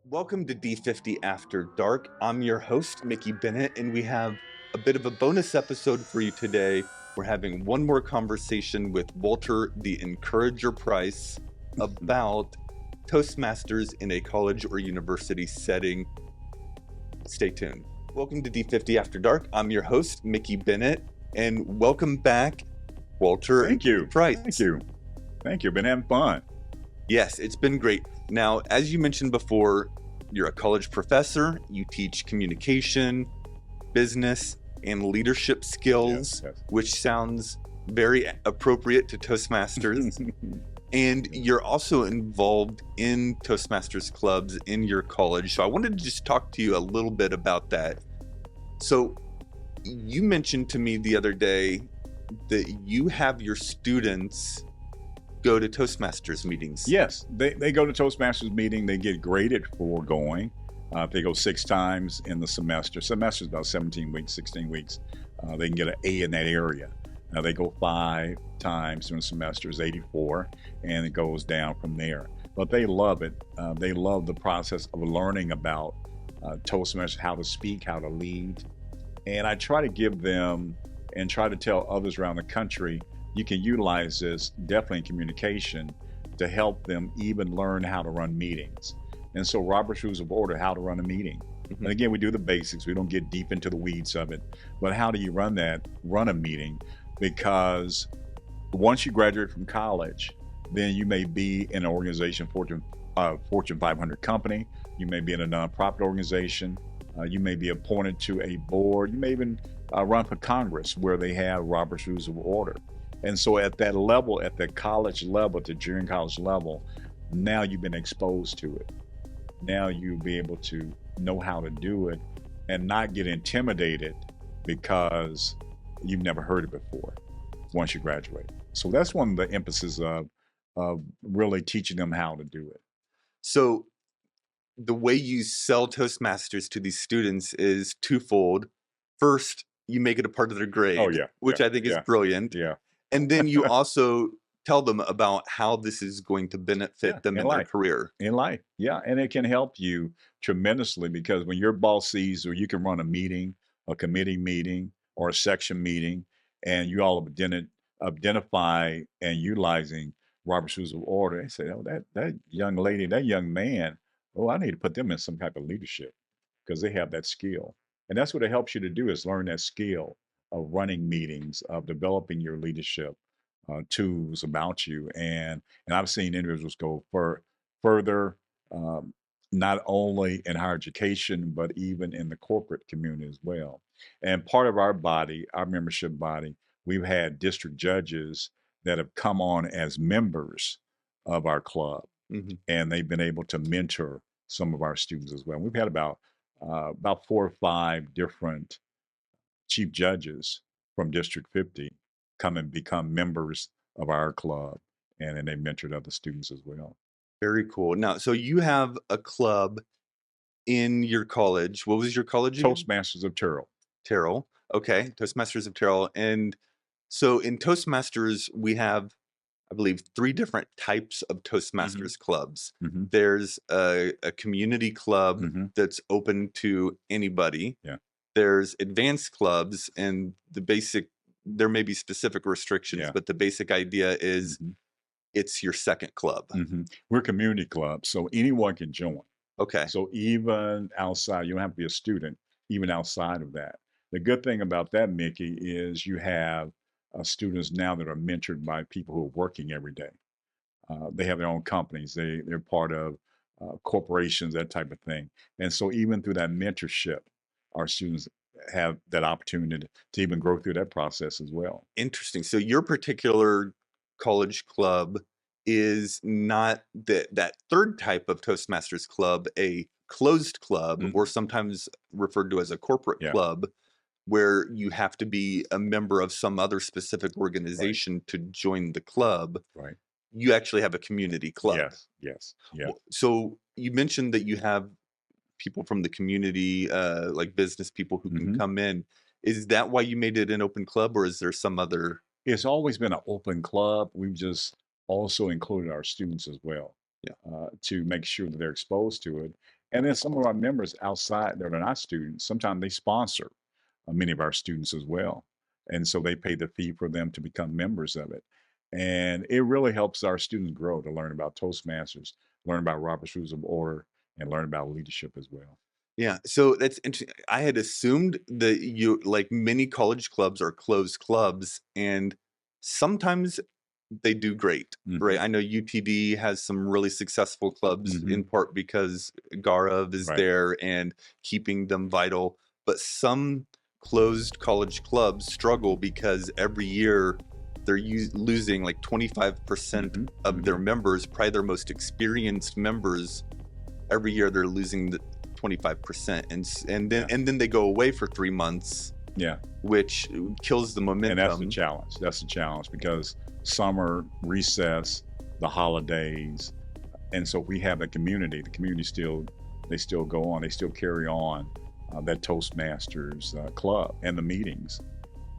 Welcome to D50 After Dark. I'm your host, Mickey Bennett, and we have a bit of a bonus episode for you today. We're having one more conversation with Walter, the Encourager Price, about Toastmasters in a college or university setting. Stay tuned. Welcome to D50 After Dark. I'm your host, Mickey Bennett, and welcome back, Walter. Thank you. Price. Thank you. Thank you. Been having fun. Yes, it's been great. Now, as you mentioned before, you're a college professor. You teach communication, business, and leadership skills, Yes. which sounds very appropriate to Toastmasters. And you're also involved in Toastmasters clubs in your college. So I wanted to just talk to you a little bit about that. So you mentioned to me the other day that you have your students go to Toastmasters meetings. Yes, they go to Toastmasters meeting. They get graded for going. If they go 6 times in the semester, semester's about 17 weeks, 16 weeks, they can get an A in that area. Now they go 5 times during the semester, is 84, and it goes down from there. But they love it. They love the process of learning about Toastmasters, how to speak, how to lead. And I try to give them and try to tell others around the country, you can utilize this definitely in communication to help them even learn how to run meetings. And so Robert's Rules of Order, how to run a meeting. Mhm. And again, we do the basics. We don't get deep into the weeds of it. But how do you run a meeting? Because once you graduate from college, then you may be in an organization, Fortune 500 company. You may be in a nonprofit organization. You may be appointed to a board. You may even run for Congress where they have Robert's Rules of Order. And so at that level, at the college level, the junior college level, now you've been exposed to it. Now you'll be able to know how to do it and not get intimidated because you've never heard it before once you graduate. So that's one of the emphasis of really teaching them how to do it. So the way you sell Toastmasters to these students is twofold. First, you make it a part of their grade, Oh, yeah. which Yeah. I think is Yeah. brilliant. Yeah. And then you also tell them about how this is going to benefit Yeah, them in in their life. career. In life. Yeah. And it can help you tremendously because when your boss sees or you can run a meeting, a committee meeting, or a section meeting, and you all identify and utilizing Robert's Rules of Order, they say, oh, that young lady, that young man, oh, I need to put them in some type of leadership because they have that skill. And that's what it helps you to do is learn that skill of running meetings, of developing your leadership tools about you. And I've seen individuals go further, um, not only in higher education, but even in the corporate community as well. And part of our body, our membership body, we've had district judges that have come on as members of our club, Mhm. and they've been able to mentor some of our students as well. We've had about 4 or 5 different chief judges from District 50 come and become members of our club, and then they mentored other students as well. Very cool. Now, so you have a club in your college. What was your college again? Toastmasters of Terrell. Terrell. Okay, Toastmasters of Terrell. And so in Toastmasters, we have, I believe, 3 different types of Toastmasters clubs. hmm There's a community club hmm that's open to anybody. Yeah. There's advanced clubs, and there may be specific restrictions, Yeah. but the basic idea is hmm it's your second club. We're community clubs, so anyone can join. Okay. So even outside, you don't have to be a student, even outside of that. The good thing about that, Mickey, is you have students now that are mentored by people who are working every day. They have their own companies. They're part of corporations, that type of thing. And so even through that mentorship, our students have that opportunity to even grow through that process as well. Interesting. So your particular college club is not that third type of Toastmasters club, a closed club, Mhm. or sometimes referred to as a corporate Yeah, club, where you have to be a member of some other specific right, organization to join the club. right. You actually have a community club. Yes, yes, yeah. So you mentioned that you have people from the community, like business people who can hmm come in. Is that why you made it an open club, or is there some other? It's always been an open club. We've just also included our students as well Yeah. to make sure that they're exposed to it. And then some of our members outside that are not students, sometimes they sponsor many of our students as well. And so they pay the fee for them to become members of it. And it really helps our students grow to learn about Toastmasters, learn about Robert's Rules of Order, and learn about leadership as well. Yeah, so that's interesting. I had assumed that you like many college clubs are closed clubs, and sometimes they do great, right? Mhm. I know UTD has some really successful clubs in Mhm. part because Gaurav is Right. there and keeping them vital. But some closed college clubs struggle because every year they're losing like 25% Mhm. of their Mhm. members, probably their most experienced members. Every year they're losing the 25%, Yeah. and then they go away for 3 months, Yeah. which kills the And that's the momentum. challenge. That's the challenge because summer, recess, the holidays, and so we have a community. The community still, they still go on. They still carry on that Toastmasters club and the meetings.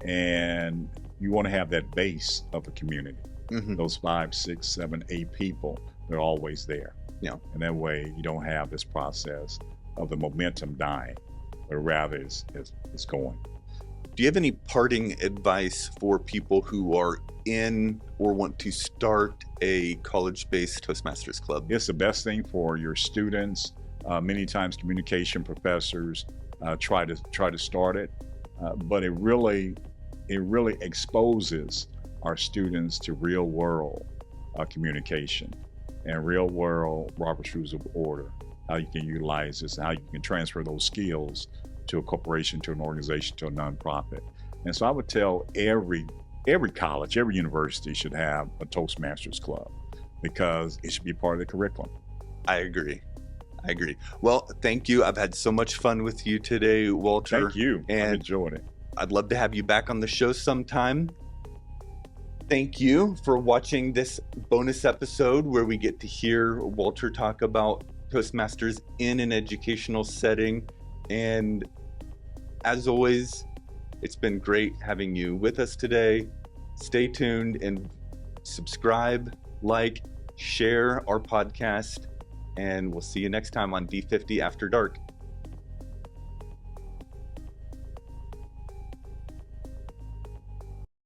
And you want to have that base of a community. Hmm. Those 5, 6, 7, 8 people, they're always there. Yeah. And that way you don't have this process of the momentum dying, but rather it's going. Do you have any parting advice for people who are in or want to start a college-based Toastmasters club? It's the best thing for your students. Many times communication professors try to start it, but it really exposes our students to real world communication and real world Robert's Rules of Order, how you can utilize this, and how you can transfer those skills to a corporation, to an organization, to a nonprofit. And so I would tell every college, every university should have a Toastmasters club because it should be part of the curriculum. I agree. Well, thank you. I've had so much fun with you today, Walter. Thank you. I've And enjoyed it. I'd love to have you back on the show sometime. Thank you for watching this bonus episode where we get to hear Walter talk about Toastmasters in an educational setting. And as always, it's been great having you with us today. Stay tuned and subscribe, like, share our podcast, and we'll see you next time on D50 After Dark.